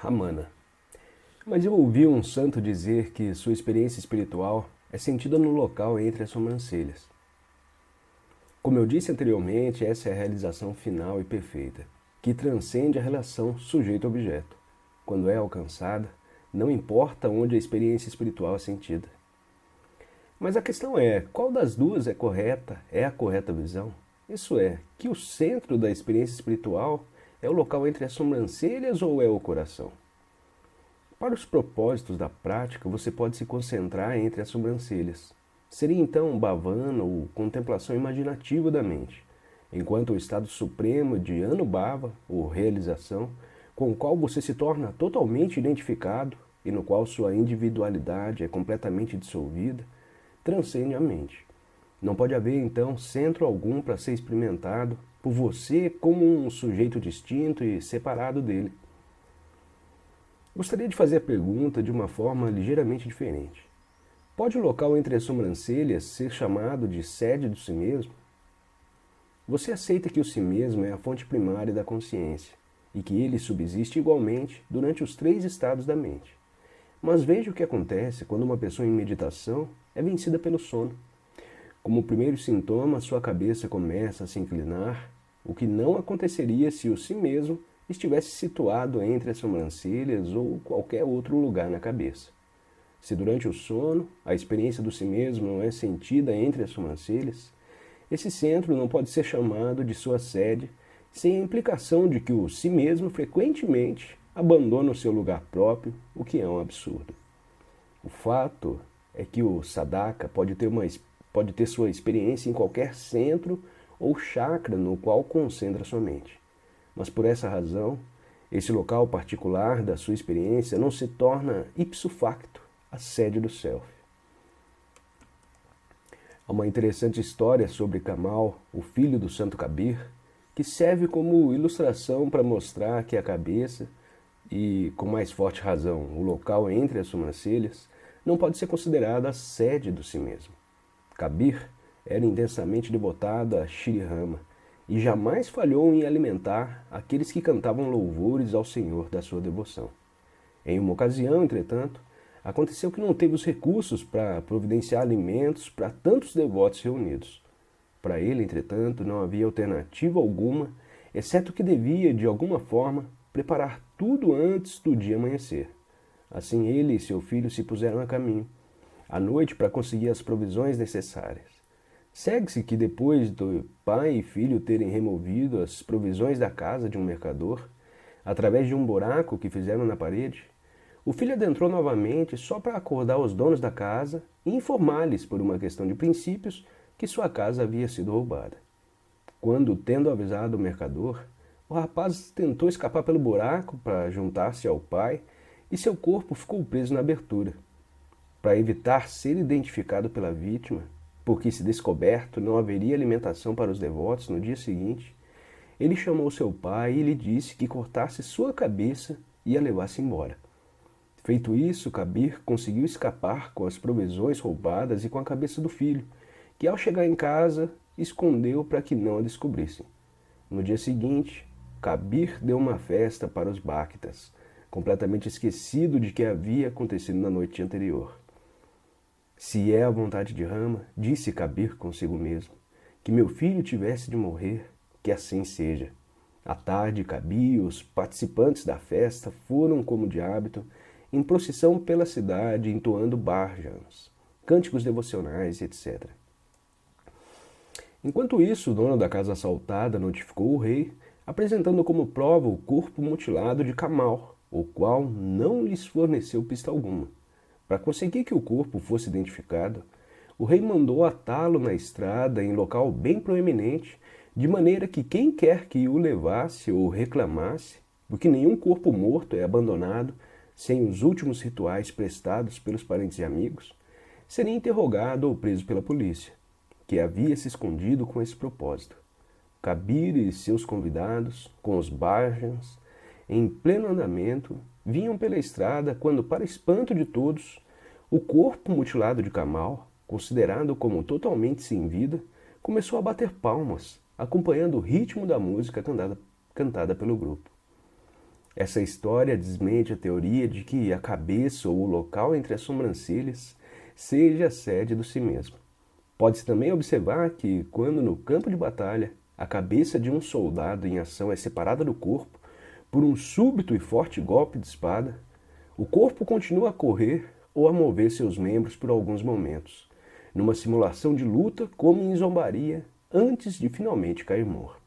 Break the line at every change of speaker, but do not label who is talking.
Ramana. Mas eu ouvi um santo dizer que sua experiência espiritual é sentida no local entre as sobrancelhas. Como eu disse anteriormente, essa é a realização final e perfeita, que transcende a relação sujeito-objeto. Quando é alcançada, não importa onde a experiência espiritual é sentida. Mas a questão é, qual das duas é a correta visão? Isso é, que o centro da experiência espiritual é o local entre as sobrancelhas ou é o coração? Para os propósitos da prática, você pode se concentrar entre as sobrancelhas. Seria então bhavana ou contemplação imaginativa da mente, enquanto o estado supremo de anubhava, ou realização, com o qual você se torna totalmente identificado e no qual sua individualidade é completamente dissolvida, transcende a mente. Não pode haver, então, centro algum para ser experimentado por você como um sujeito distinto e separado dele. Gostaria de fazer a pergunta de uma forma ligeiramente diferente. Pode o local entre as sobrancelhas ser chamado de sede do si mesmo? Você aceita que o si mesmo é a fonte primária da consciência e que ele subsiste igualmente durante os três estados da mente. Mas veja o que acontece quando uma pessoa em meditação é vencida pelo sono. Como primeiro sintoma, sua cabeça começa a se inclinar, o que não aconteceria se o si mesmo estivesse situado entre as sobrancelhas ou qualquer outro lugar na cabeça. Se durante o sono a experiência do si mesmo não é sentida entre as sobrancelhas, esse centro não pode ser chamado de sua sede sem a implicação de que o si mesmo frequentemente abandona o seu lugar próprio, o que é um absurdo. O fato é que o sadhaka pode ter sua experiência em qualquer centro ou chakra no qual concentra sua mente. Mas por essa razão, esse local particular da sua experiência não se torna ipso facto a sede do self. Há uma interessante história sobre Kamal, o filho do santo Kabir, que serve como ilustração para mostrar que a cabeça, e com mais forte razão, o local entre as sobrancelhas, não pode ser considerada a sede do si mesmo. Kabir era intensamente devotado a Shri Rama e jamais falhou em alimentar aqueles que cantavam louvores ao Senhor da sua devoção. Em uma ocasião, entretanto, aconteceu que não teve os recursos para providenciar alimentos para tantos devotos reunidos. Para ele, entretanto, não havia alternativa alguma, exceto que devia, de alguma forma, preparar tudo antes do dia amanhecer. Assim ele e seu filho se puseram a caminho, à noite, para conseguir as provisões necessárias. Segue-se que depois do pai e filho terem removido as provisões da casa de um mercador, através de um buraco que fizeram na parede, o filho adentrou novamente só para acordar os donos da casa e informar-lhes, por uma questão de princípios, que sua casa havia sido roubada. Quando, tendo avisado o mercador, o rapaz tentou escapar pelo buraco para juntar-se ao pai e seu corpo ficou preso na abertura. Para evitar ser identificado pela vítima, porque se descoberto não haveria alimentação para os devotos no dia seguinte, ele chamou seu pai e lhe disse que cortasse sua cabeça e a levasse embora. Feito isso, Kabir conseguiu escapar com as provisões roubadas e com a cabeça do filho, que ao chegar em casa, escondeu para que não a descobrissem. No dia seguinte, Kabir deu uma festa para os Bhaktas, completamente esquecido de que havia acontecido na noite anterior. Se é a vontade de Rama, disse Kabir consigo mesmo, que meu filho tivesse de morrer, que assim seja. À tarde, Kabir e os participantes da festa foram, como de hábito, em procissão pela cidade, entoando bhajans, cânticos devocionais, etc. Enquanto isso, o dono da casa assaltada notificou o rei, apresentando como prova o corpo mutilado de Kamal, o qual não lhes forneceu pista alguma. Para conseguir que o corpo fosse identificado, o rei mandou atá-lo na estrada em local bem proeminente, de maneira que quem quer que o levasse ou reclamasse, porque nenhum corpo morto é abandonado sem os últimos rituais prestados pelos parentes e amigos, seria interrogado ou preso pela polícia, que havia se escondido com esse propósito. Kabir e seus convidados, com os bhajans, em pleno andamento, vinham pela estrada quando, para espanto de todos, o corpo mutilado de Kamal, considerado como totalmente sem vida, começou a bater palmas, acompanhando o ritmo da música cantada pelo grupo. Essa história desmente a teoria de que a cabeça ou o local entre as sobrancelhas seja a sede do si mesmo. Pode-se também observar que, quando no campo de batalha, a cabeça de um soldado em ação é separada do corpo por um súbito e forte golpe de espada, o corpo continua a correr ou a mover seus membros por alguns momentos, numa simulação de luta como em zombaria, antes de finalmente cair morto.